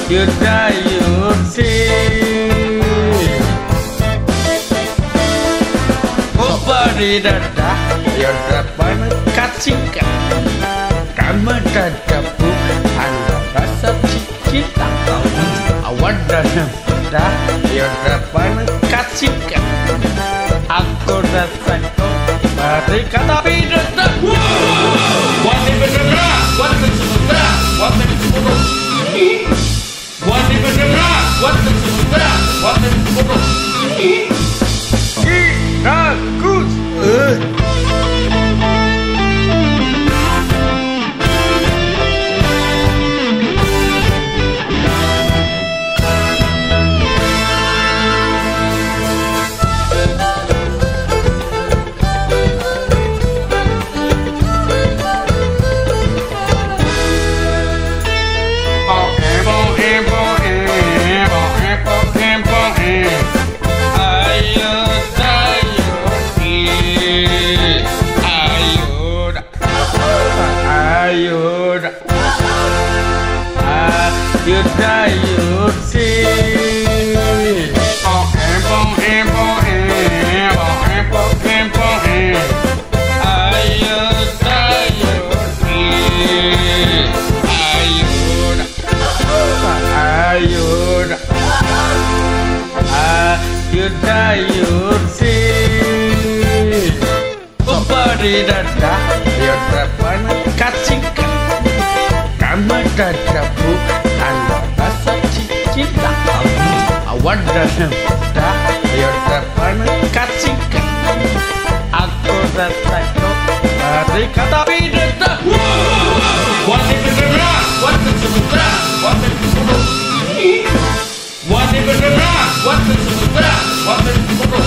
Yudayuti Obari dada Yodapan kacika Kama dadapu Anda rasa cinta Awan dan dah Yodapan kacika Aku rasa kau Mari kata bidata Wati berdera, wati sementara, wati sepuluh. Wati berdera, wati sementara, wati sepuluh. Bagus. Yudayuti Yudayuti Obari dada Yodapan kacika Kama dadapu Anda rasa cinta Awan dan dah Yodapan kacika Aku rasa kau Mari kata bidata Wati berdera, wati sementara, wati sepuluh. Wati berdera, wati sementara, wati sepuluh.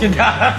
Tidak